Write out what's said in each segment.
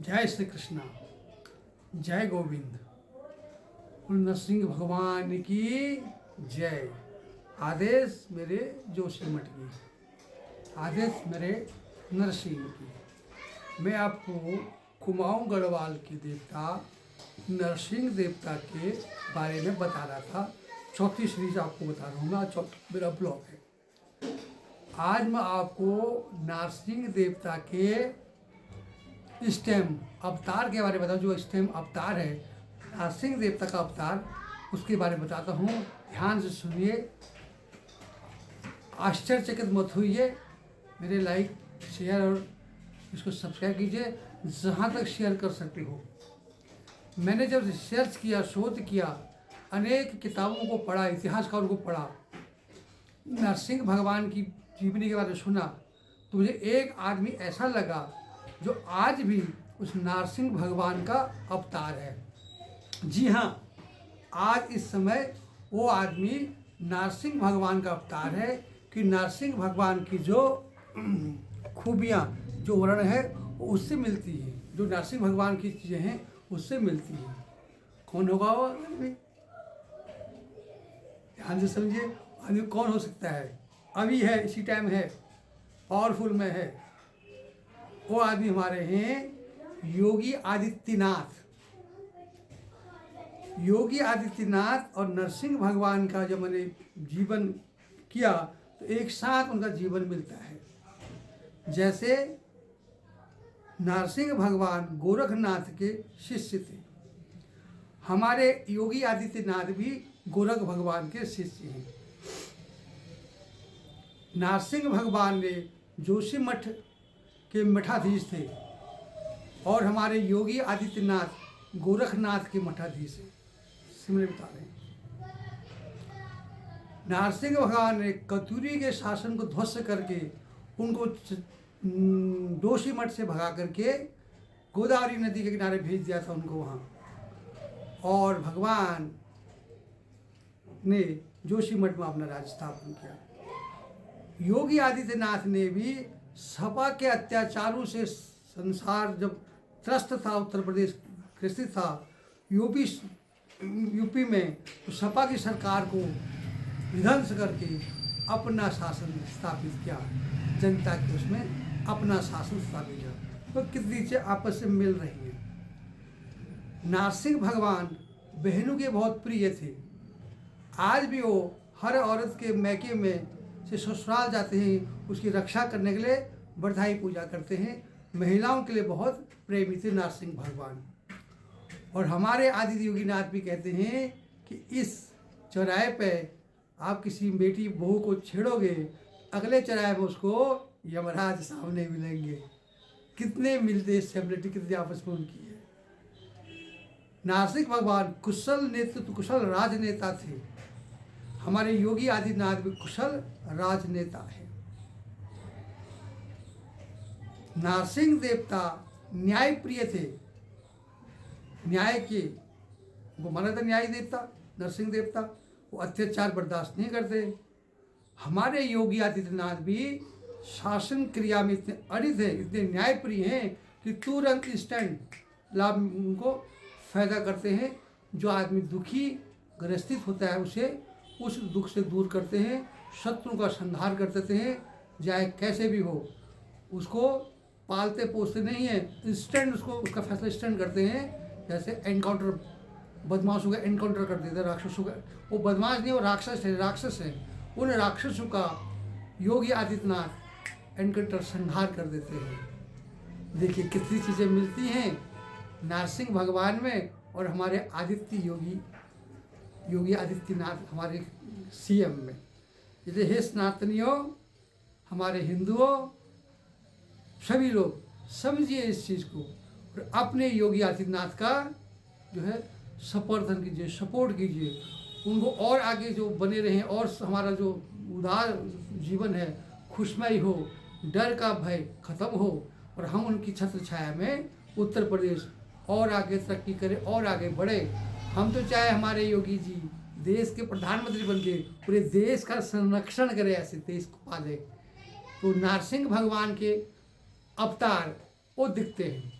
जय श्री कृष्णा, जय गोविंद। नरसिंह भगवान की जय। आदेश मेरे जोशी मठ की, आदेश मेरे नरसिंह की। मैं आपको कुमाऊं गढ़वाल के देवता नरसिंह देवता के बारे में बता रहा था। चौथी सीरीज आपको बता रहा हूँ मैं, चौथा मेरा ब्लॉग है। आज मैं आपको नरसिंह देवता के स्टेम अवतार के बारे में बताऊँ। जो स्टेम अवतार है नरसिंह देवता का अवतार, उसके बारे में बताता हूँ। ध्यान से सुनिए, आश्चर्यचकित मत होइए। मेरे लाइक शेयर और इसको सब्सक्राइब कीजिए जहाँ तक शेयर कर सकते हो। मैंने जब रिसर्च किया, शोध किया, अनेक किताबों को पढ़ा, इतिहासकारों को पढ़ा, नरसिंह भगवान की जीवनी के बारे में सुना, तो मुझे एक आदमी ऐसा लगा जो आज भी उस नरसिंह भगवान का अवतार है। जी हाँ, आज इस समय वो आदमी नरसिंह भगवान का अवतार है कि नरसिंह भगवान की जो खूबियाँ, जो वर्णन है वो उससे मिलती है। जो नरसिंह भगवान की चीज़ें हैं उससे मिलती है। कौन होगा वो आदमी? ध्यान से समझिए, आदमी कौन हो सकता है? अभी है, इसी टाइम है, पावरफुल में है। वो आदमी हमारे हैं योगी आदित्यनाथ। योगी आदित्यनाथ और नरसिंह भगवान का जब मैंने जीवन किया तो एक साथ उनका जीवन मिलता है। जैसे नरसिंह भगवान गोरखनाथ के शिष्य थे, हमारे योगी आदित्यनाथ भी गोरख भगवान के शिष्य हैं। नरसिंह भगवान ने जोशी मठ के मठाधीश थे और हमारे योगी आदित्यनाथ गोरखनाथ के मठाधीश हैं। सिमरन बता रहे हैं। नरसिंह भगवान ने कतूरी के शासन को ध्वस्त करके उनको जोशी मठ से भगा करके गोदावरी नदी के किनारे भेज दिया था उनको वहाँ। और भगवान ने जोशी मठ में अपना राज्य स्थापन किया। योगी आदित्यनाथ ने भी सपा के अत्याचारों से संसार जब त्रस्त था, उत्तर प्रदेश ग्रसित था, यूपी में, तो सपा की सरकार को विध्वंस करके अपना शासन स्थापित किया। जनता के उसमें अपना शासन स्थापित किया। तो कितनी चीज़ें आपस में मिल रही हैं। नरसिंह भगवान बहनों के बहुत प्रिय थे। आज भी वो हर औरत के मैके में से ससुराल जाते हैं, उसकी रक्षा करने के लिए बरधाई पूजा करते हैं। महिलाओं के लिए बहुत प्रेमी थे नरसिंह भगवान। और हमारे आदि योगीनाथ भी कहते हैं कि इस चौराहे पे आप किसी बेटी बहू को छेड़ोगे, अगले चौराहे में उसको यमराज सामने मिलेंगे। कितने मिलते सेलिब्रिटी, कितने आपस में उनकी है। नरसिंह भगवान कुशल नेतृत्व, कुशल राजनेता थे। हमारे योगी आदित्यनाथ भी कुशल राजनेता है। नरसिंह देवता न्याय प्रिय थे। न्याय के वो माना था न्याय देवता नरसिंह देवता। वो अत्याचार बर्दाश्त नहीं करते। हमारे योगी आदित्यनाथ भी शासन क्रिया में इतने अड़ित हैं, इतने न्यायप्रिय हैं कि तुरंत इंस्टेंट लाभ उनको फायदा करते हैं। जो आदमी दुखी ग्रसित होता है उसे उस दुख से दूर करते हैं, शत्रु का संहार कर देते हैं, चाहे कैसे भी हो। उसको पालते पोसते नहीं है, इंस्टेंट उसको उसका फैसला इंस्टेंट करते हैं। जैसे एनकाउंटर, बदमाशों का एनकाउंटर कर देते हैं, राक्षसों का। वो बदमाश नहीं, वो राक्षस है, राक्षस है। उन राक्षसों का योगी आदित्यनाथ एनकाउंटर संहार कर देते हैं। देखिए कितनी चीज़ें मिलती हैं नरसिंह भगवान में और हमारे योगी आदित्यनाथ हमारे सीएम में। जैसे हे सनातनियों, हमारे हिंदुओं, सभी लोग समझिए इस चीज़ को और अपने योगी आदित्यनाथ का जो है समर्थन कीजिए, सपोर्ट कीजिए। उनको और आगे जो बने रहें और हमारा जो उदार जीवन है खुशमय हो, डर का भय खत्म हो और हम उनकी छत्र छाया में उत्तर प्रदेश और आगे तरक्की करे और आगे बढ़े। हम तो चाहे हमारे योगी जी देश के प्रधानमंत्री बन के पूरे देश का संरक्षण करे, ऐसे देश को पाले। तो नरसिंह भगवान के अवतार वो दिखते हैं।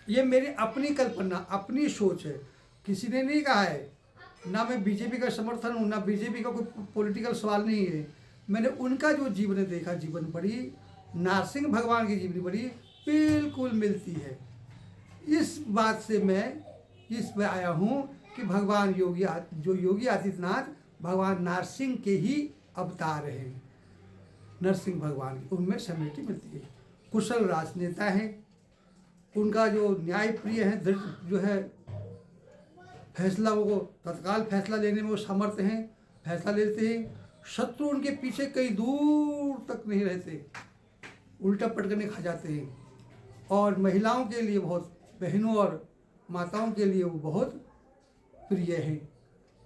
ये मेरी अपनी कल्पना, अपनी सोच है, किसी ने नहीं कहा है। ना मैं बीजेपी का समर्थन हूँ, ना बीजेपी का कोई पॉलिटिकल सवाल नहीं है। मैंने उनका जो जीवन देखा, जीवन पढ़ी, नरसिंह भगवान की जीवनी पढ़ी, बिल्कुल मिलती है। इस बात से मैं इस पे आया हूँ कि भगवान योगी आदित्यनाथ भगवान नरसिंह के ही अवतार हैं। नरसिंह भगवान की उनमें समिति मिलती है। कुशल राजनेता हैं, उनका जो न्याय प्रिय है, जो है फैसला, वो तत्काल फैसला लेने में वो समर्थ हैं, फैसला लेते हैं। शत्रु उनके पीछे कई दूर तक नहीं रहते, उल्टा पटकने खा जाते हैं। और महिलाओं के लिए बहुत, बहनों और माताओं के लिए वो बहुत प्रिय है।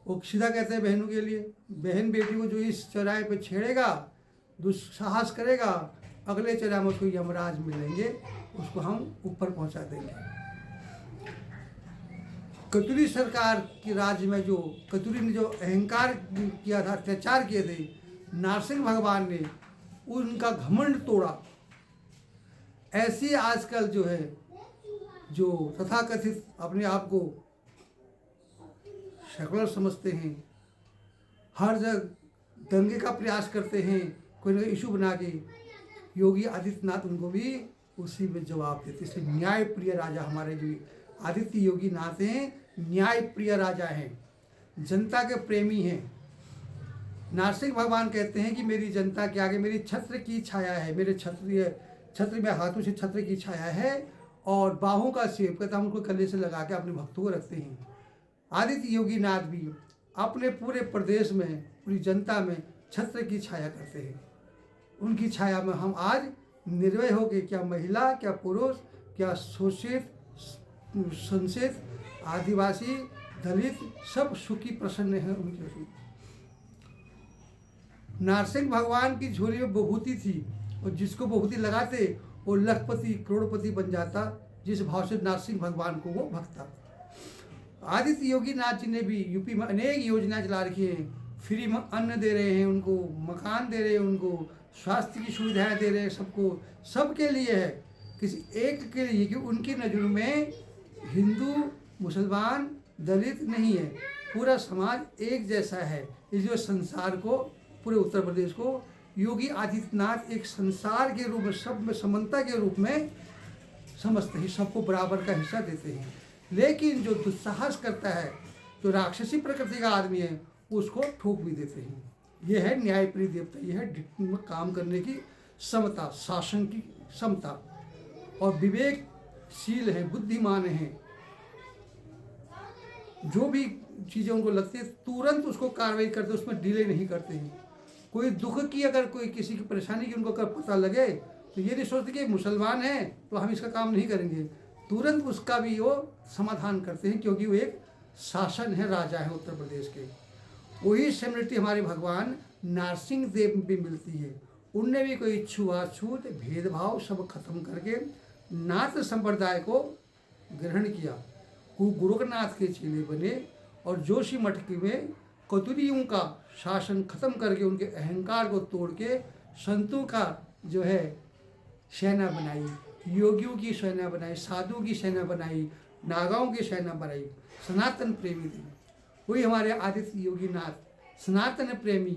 वो सीधा कहते हैं बहनों के लिए, बहन बेटी को जो इस चौराहे पे छेड़ेगा, दुस्साहस करेगा, अगले चौराहे में उसको यमराज मिलेंगे, उसको हम ऊपर पहुंचा देंगे। कतुरी सरकार की राज्य में जो कतुरी ने जो अहंकार किया था, अत्याचार किए थे, नरसिंह भगवान ने उनका घमंड तोड़ा। ऐसी आजकल जो है, जो तथाकथित अपने आप को सेकुलर समझते हैं, हर जगह दंगे का प्रयास करते हैं, कोई ना कोई इशू बना के, योगी आदित्यनाथ उनको भी उसी में जवाब देते। इसलिए न्याय प्रिय राजा हमारे जो आदित्य योगी नाथ हैं, न्याय प्रिय राजा हैं, जनता के प्रेमी हैं। नरसिंह भगवान कहते हैं कि मेरी जनता के आगे मेरी छत्र की छाया है, मेरे छत्र में हाथों से छत्र की छाया है और बाहों का सेब, कहता हम उनको कले से लगा के अपने भक्तों को रखते हैं। आदित्य योगी नाथ भी अपने पूरे प्रदेश में, पूरी जनता में छत्र की छाया करते हैं। उनकी छाया में हम आज निर्भय हो के, क्या महिला, क्या पुरुष, क्या शोषित, संचित, आदिवासी, दलित, सब सुखी प्रसन्न हैं उनके। नरसिंह भगवान की झोली में विभूति थी और जिसको विभूति लगाते वो लखपति, करोड़पति बन जाता, जिस भाव से नरसिंह भगवान को वो भक्ता। आदित्य योगी नाथ जी ने भी यूपी में अनेक योजनाएं चला रखी हैं। फ्री में अन्न दे रहे हैं, उनको मकान दे रहे हैं, उनको स्वास्थ्य की सुविधाएं दे रहे हैं, सबको, सबके लिए है, किसी एक के लिए, कि उनकी नज़र में हिंदू, मुसलमान, दलित नहीं है, पूरा समाज एक जैसा है। इस जो संसार को, पूरे उत्तर प्रदेश को योगी आदित्यनाथ एक संसार के रूप में, सब में समानता के रूप में समझते हैं, सबको बराबर का हिस्सा देते हैं। लेकिन जो दुस्साहस करता है, जो राक्षसी प्रकृति का आदमी है, उसको ठोक भी देते हैं। यह है न्यायप्रिय देवता, यह है काम करने की समता, शासन की समता, और विवेकशील है, बुद्धिमान है। जो भी चीज़ें उनको लगती है तुरंत उसको कार्रवाई करते, उसमें डिले नहीं करते हैं। कोई दुख की, अगर कोई किसी की परेशानी की उनको अगर पता लगे तो ये नहीं सोचते कि मुसलमान है तो हम इसका काम नहीं करेंगे, तुरंत उसका भी वो समाधान करते हैं, क्योंकि वो एक शासन है, राजा है उत्तर प्रदेश के। वही सेलिब्रिटी हमारे भगवान नरसिंह देव भी मिलती है। उनने भी कोई छुआछूत, भेदभाव सब खत्म करके नाथ संप्रदाय को ग्रहण किया, गोरखनाथ के चेले बने और जोशी मठ में कतुरियों का शासन खत्म करके, उनके अहंकार को तोड़ के संतों का जो है सेना बनाई, योगियों की सेना बनाई, साधुओं की सेना बनाई, नागाओं की सेना बनाई। सनातन प्रेमी थे वही हमारे आदित्य योगी नाथ, सनातन प्रेमी।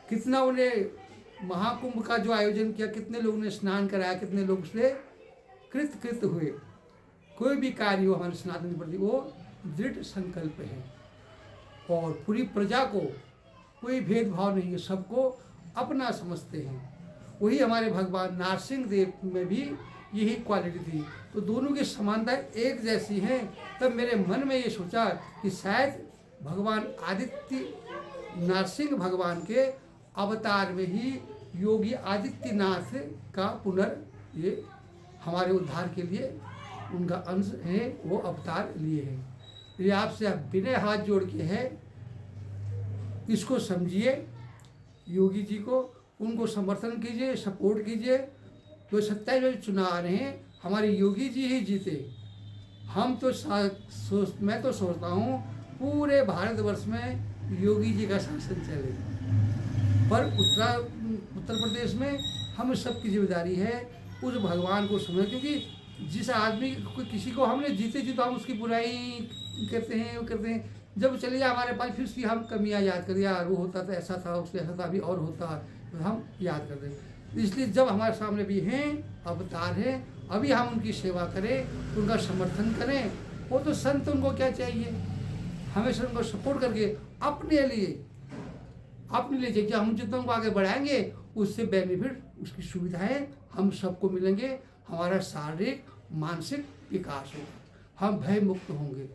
कितना उन्हें महाकुंभ का जो आयोजन किया, कितने लोगों ने स्नान कराया, कितने लोग उससे कृत हुए। कोई भी कार्य हो हमारे सनातन के प्रति वो दृढ़ संकल्प है और पूरी प्रजा को कोई भेदभाव नहीं है, सबको अपना समझते हैं। वही हमारे भगवान नरसिंह देव में भी यही क्वालिटी थी। तो दोनों की समानता एक जैसी है। तब मेरे मन में ये सोचा कि शायद भगवान आदित्य नरसिंह भगवान के अवतार में ही योगी आदित्यनाथ का ये हमारे उद्धार के लिए उनका अंश है, वो अवतार लिए हैं। ये आपसे आप बिना हाथ जोड़ के है, इसको समझिए, योगी जी को, उनको समर्थन कीजिए, सपोर्ट कीजिए। तो 27 चुनाव आ रहे हैं, हमारे योगी जी ही जीते। हम तो मैं तो सोचता हूँ पूरे भारतवर्ष में योगी जी का शासन चले, पर उत्तर प्रदेश में हम सबकी जिम्मेदारी है उस भगवान को समझ, क्योंकि जिस आदमी को, किसी को हमने जीते जी तो हम उसकी बुराई करते हैं, वो करते हैं। जब चले जाए हमारे पास, फिर उसकी हम कमियां याद करें, यार वो होता था, ऐसा था, उससे ऐसा था, अभी और होता, तो हम याद कर दें। इसलिए जब हमारे सामने भी हैं, अवतार हैं, अभी हम उनकी सेवा करें, उनका समर्थन करें। वो तो संत, उनको क्या चाहिए, हमेशा उनको सपोर्ट करके अपने लिए चाहिए कि हम जितना उनको आगे बढ़ाएंगे, उससे बेनिफिट, उसकी सुविधाएं हम सबको मिलेंगे। हमारा शारीरिक मानसिक विकास होगा, हम भय मुक्त होंगे,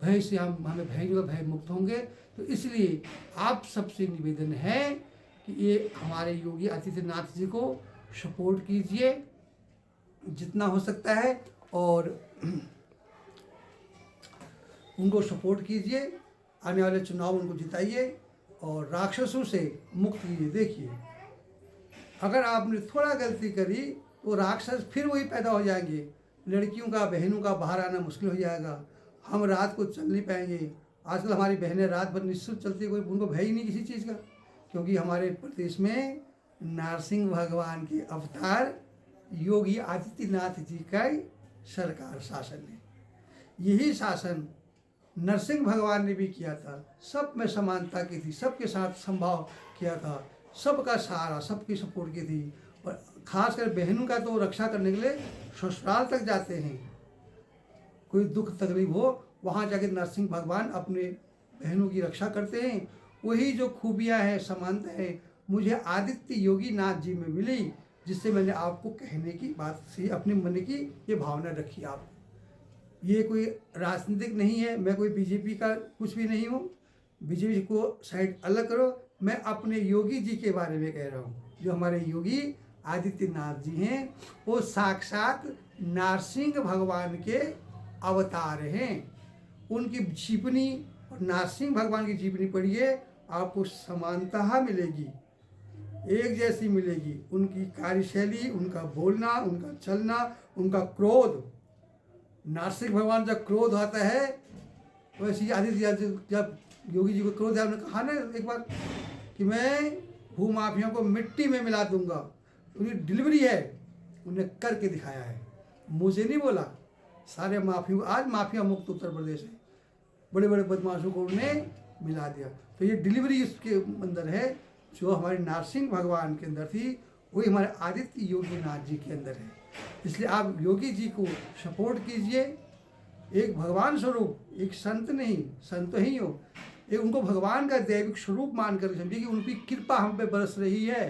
भय से हमें भय मुक्त होंगे। तो इसलिए आप सबसे निवेदन है कि ये हमारे योगी आदित्यनाथ जी को सपोर्ट कीजिए जितना हो सकता है, और उनको सपोर्ट कीजिए, आने वाले चुनाव उनको जिताइए और राक्षसों से मुक्त कीजिए। देखिए, अगर आपने थोड़ा गलती करी तो राक्षस फिर वही पैदा हो जाएंगे। लड़कियों का, बहनों का बाहर आना मुश्किल हो जाएगा, हम रात को चल नहीं पाएंगे। आजकल हमारी बहनें रात भर निश्चित चलती, कोई उनको भय ही नहीं किसी चीज़ का, क्योंकि हमारे प्रदेश में नरसिंह भगवान के अवतार योगी आदित्यनाथ जी का सरकार शासन है। यही शासन नरसिंह भगवान ने भी किया था, सब में समानता की थी, सबके साथ संभाव किया था, सबका सहारा, सबकी सपोर्ट की थी। और खासकर बहनों का तो रक्षा करने के लिए ससुराल तक जाते हैं, कोई दुख तकलीफ हो वहाँ जाके नरसिंह भगवान अपने बहनों की रक्षा करते हैं। वही जो खूबियाँ हैं, समानता है, मुझे आदित्य योगी नाथ जी में मिली, जिससे मैंने आपको कहने की बात सी, अपने मन की ये भावना रखी। आप, ये कोई राजनीतिक नहीं है, मैं कोई बीजेपी का कुछ भी नहीं हूँ, बीजेपी को साइड अलग करो। मैं अपने योगी जी के बारे में कह रहा हूँ, जो हमारे योगी आदित्यनाथ जी हैं, वो साक्षात नरसिंह भगवान के अवतार हैं। उनकी जीवनी और नरसिंह भगवान की जीवनी पढ़िए, आपको समानता मिलेगी, एक जैसी मिलेगी। उनकी कार्यशैली, उनका बोलना, उनका चलना, उनका क्रोध, नरसिंह भगवान जब क्रोध आता है, वैसे आदित्य जब योगी जी को क्रोध है, उन्होंने कहा ना एक बार कि मैं भूमाफियों को मिट्टी में मिला दूंगा। उनकी डिलीवरी है, उन्हें करके दिखाया है, मुझे नहीं बोला। सारे माफियों, आज माफिया मुक्त उत्तर प्रदेश है, बड़े बड़े बदमाशों को उन्होंने मिला दिया। तो ये डिलीवरी इसके अंदर है, जो हमारे नरसिंह भगवान के अंदर थी, वही हमारे आदित्य योगी नाथ जी के अंदर है। इसलिए आप योगी जी को सपोर्ट कीजिए। एक भगवान स्वरूप, एक संत नहीं, संत ही हो, एक उनको भगवान का दैविक स्वरूप मानकर समझिए कि उनकी कृपा हम पे बरस रही है।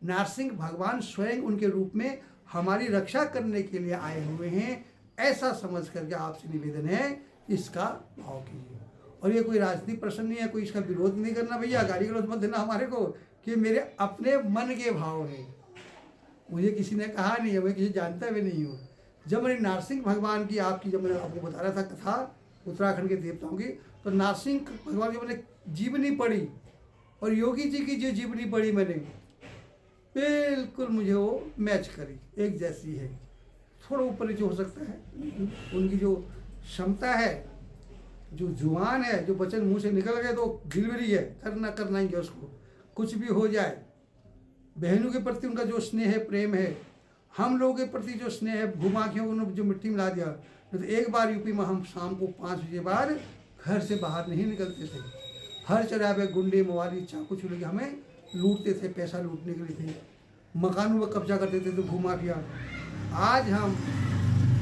नरसिंह भगवान स्वयं उनके रूप में हमारी रक्षा करने के लिए आए हुए हैं, ऐसा समझ करके आपसे निवेदन है, इसका भाव कीजिए। और ये कोई राजनीतिक प्रश्न नहीं है, कोई इसका विरोध नहीं करना भैया, गाली गलौज मत देना हमारे को, कि मेरे अपने मन के भाव हैं। मुझे किसी ने कहा नहीं है, मैं किसी जानता भी नहीं हूँ। जब मैंने नरसिंह भगवान की, आपकी जब मैंने आपको बता रहा था कथा उत्तराखंड के देवताओं की, तो नरसिंह भगवान की मैंने जीवनी पढ़ी और योगी जी की जो जीवनी पढ़ी मैंने, बिल्कुल मुझे वो मैच करी, एक जैसी है। थोड़ा ऊपर नीचे हो सकता है, उनकी जो क्षमता है, जो जुबान है, जो वचन मुंह से निकल गए तो डिलीवरी है, करना ही है उसको, कुछ भी हो जाए। बहनों के प्रति उनका जो स्नेह है, प्रेम है, हम लोगों के प्रति जो स्नेह है, भूमाखियों को उन्होंने जो मिट्टी मिला दिया। तो एक बार यूपी में हम शाम को 5 बजे बाद घर से बाहर नहीं निकलते थे, हर चौराहे पे गुंडे, मवाली, चाकू छुरी हमें लूटते थे, पैसा लूटने के लिए थे, मकानों पर कब्जा करते थे, तो भूमाफिया। आज हम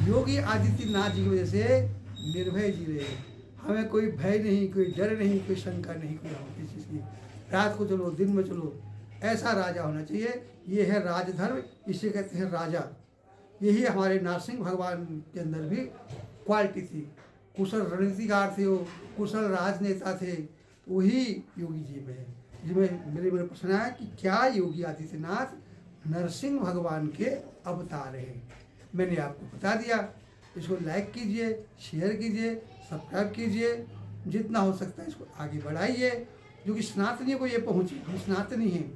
योगी आदित्यनाथ जी की वजह से निर्भय जी रहे हैं, हमें कोई भय नहीं, कोई डर नहीं, कोई शंका नहीं, कोई हम किसी चीज़ की। रात को चलो, दिन में चलो, ऐसा राजा होना चाहिए। ये है राजधर्म, इसे कहते हैं राजा। यही हमारे नरसिंह भगवान के अंदर भी क्वालिटी थी। कुशल रणनीतिकार थे वो, कुशल राजनेता थे, वही योगी जी में है। जिसमें मेरे प्रश्न आया कि क्या योगी आदित्यनाथ नरसिंह भगवान के अवतार हैं। मैंने आपको बता दिया। इसको लाइक कीजिए, शेयर कीजिए, सब्सक्राइब कीजिए, जितना हो सकता है इसको आगे बढ़ाइए, जो कि सनातनियों को ये पहुँचे। हम सनातनी हैं,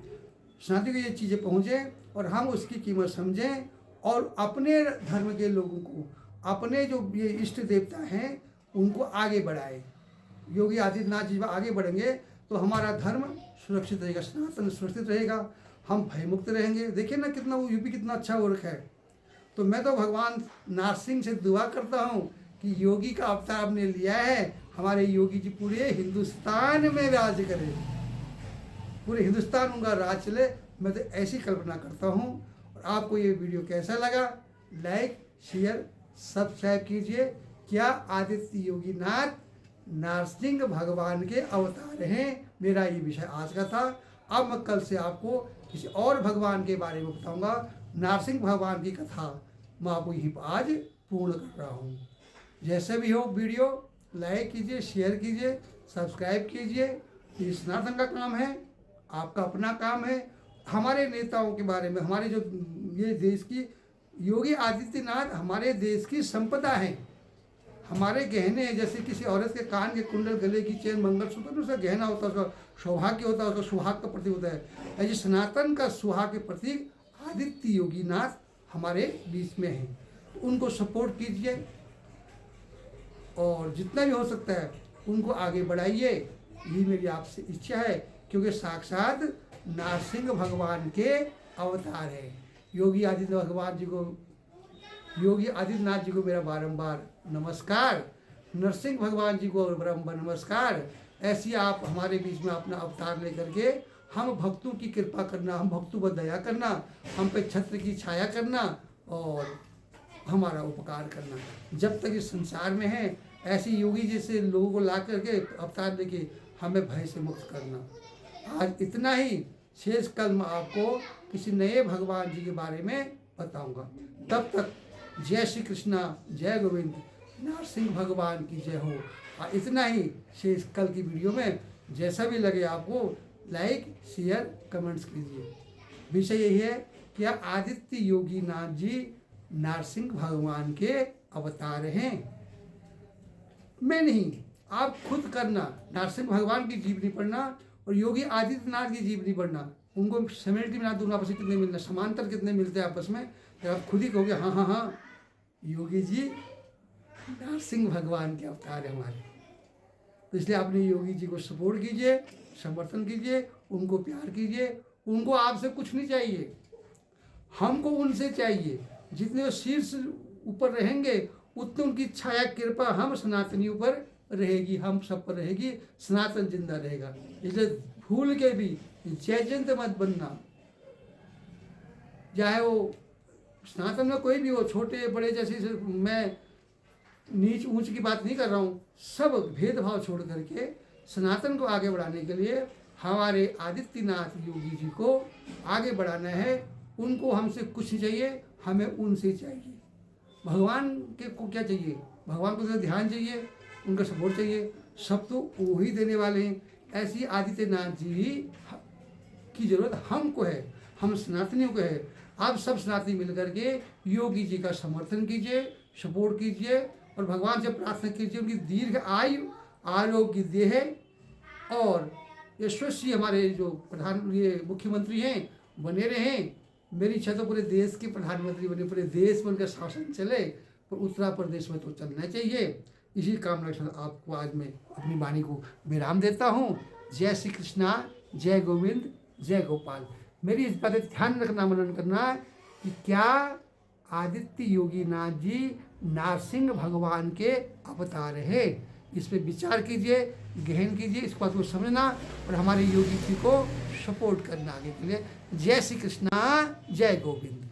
सनातनी को ये चीज़ें पहुँचे और हम उसकी कीमत समझें, और अपने धर्म के लोगों को, अपने जो ये इष्ट देवता हैं, उनको आगे बढ़ाए। योगी आदित्यनाथ जी आगे बढ़ेंगे तो हमारा धर्म सुरक्षित रहेगा, सनातन सुरक्षित रहेगा, हम भयमुक्त रहेंगे। देखिए ना कितना वो यूपी कितना अच्छा हो रखा है, तो मैं तो भगवान नारसिंह से दुआ करता हूँ कि योगी का अवतार आपने लिया है, हमारे योगी जी पूरे हिंदुस्तान में राज करें, पूरे हिंदुस्तान उनका राज चले। मैं तो ऐसी कल्पना करता हूँ। और आपको ये वीडियो कैसा लगा, लाइक शेयर सब्सक्राइब कीजिए। क्या आदित्य योगीनाथ नारसिंह भगवान के अवतार हैं, मेरा ये विषय आज का था। अब मैं कल से आपको किसी और भगवान के बारे में बताऊंगा। नारसिंह भगवान की कथा मैं आपको यहीं पर आज पूर्ण कर रहा हूँ। जैसे भी हो वीडियो लाइक कीजिए, शेयर कीजिए, सब्सक्राइब कीजिए। ये सनातन का काम है, आपका अपना काम है। हमारे नेताओं के बारे में, हमारे जो ये देश की योगी आदित्यनाथ हमारे देश की संपदा है, हमारे गहने हैं। जैसे किसी औरत के कान के कुंडल, गले की चेन, मंगलसूत्र, उसका गहना होता है, उसका सौभाग्य होता है, उसका सुहाग का प्रतीक होता है। ऐसे सनातन का सुहाग के प्रतीक आदित्य योगीनाथ हमारे बीच में है। तो उनको सपोर्ट कीजिए और जितना भी हो सकता है उनको आगे बढ़ाइए, यही मेरी आपसे इच्छा है। क्योंकि साक्षात नारसिंह भगवान के अवतार है। योगी आदित्य भगवान जी को, योगी आदित्यनाथ जी को मेरा बारंबार नमस्कार, नरसिंह भगवान जी को बारंबार नमस्कार। ऐसी आप हमारे बीच में अपना अवतार लेकर के हम भक्तों की कृपा करना, हम भक्तों पर दया करना, हम पे छत्र की छाया करना और हमारा उपकार करना। जब तक इस संसार में है ऐसी योगी जैसे लोगों को ला करके अवतार लेके हमें भय से मुक्त करना। आज इतना ही, शेष कल मैं आपको किसी नए भगवान जी के बारे में बताऊंगा। तब तक जय श्री कृष्णा, जय गोविंद, नारसिंह भगवान की जय हो। इतना ही, शेष कल की वीडियो में जैसा भी लगे आपको लाइक शेयर कमेंट्स कीजिए। विषय यही है कि आदित्य योगीनाथ जी नारसिंह भगवान के अवतार हैं। मैं नहीं, आप खुद करना। नारसिंह भगवान की जीवनी पढ़ना और योगी आदित्यनाथ की जीवनी पढ़ना, उनको सिमिलरिटी में दोनों आपस में कितने मिलना, समांतर कितने मिलते हैं आपस में, जब आप खुद ही कहोगे हाँ हाँ हाँ योगी जी नारसिंह भगवान के अवतार है हमारे। तो इसलिए अपने योगी जी को सपोर्ट कीजिए, समर्थन कीजिए, उनको प्यार कीजिए। उनको आपसे कुछ नहीं चाहिए, हमको उनसे चाहिए। जितने वो शीर्ष ऊपर रहेंगे उतनी उनकी छाया कृपा हम सनातनियों पर रहेगी, हम सब पर रहेगी। सनातन जिंदा रहेगा। इसलिए भूल के भी जय जयंत मत बनना। चाहे वो सनातन में कोई भी हो, छोटे बड़े, जैसे मैं नीच ऊंच की बात नहीं कर रहा हूँ। सब भेदभाव छोड़ करके सनातन को आगे बढ़ाने के लिए हमारे आदित्यनाथ योगी जी को आगे बढ़ाना है। उनको हमसे कुछ नहीं चाहिए, हमें उनसे चाहिए। भगवान के को क्या चाहिए? भगवान को तो ध्यान चाहिए, उनका सपोर्ट चाहिए। सब तो वो ही देने वाले हैं। ऐसी आदित्यनाथ जी की जरूरत हमको है, हम सनातनियों को है। आप सब सनातनी मिलकर के योगी जी का समर्थन कीजिए, सपोर्ट कीजिए और भगवान से प्रार्थना कीजिए उनकी दीर्घ आयु, आरोग्य देह और यशस्वी हमारे जो प्रधान ये मुख्यमंत्री हैं बने रहें। मेरी इच्छा तो पूरे देश के प्रधानमंत्री बने, पूरे देश में उनका शासन चले, पर उत्तर प्रदेश में तो चलना चाहिए। इसी कामना के साथ आपको आज मैं अपनी वाणी को विराम देता हूँ। जय श्री कृष्णा, जय गोविंद, जय गोपाल। मेरी इस बात ध्यान रखना, मनन करना कि क्या आदित्य योगीनाथ जी नारसिंह भगवान के अवतार है। इस पर विचार कीजिए, गहन कीजिए, इस बात को समझना और हमारे योगी जी को सपोर्ट करना आगे के लिए। जय श्री कृष्णा, जय गोविंद।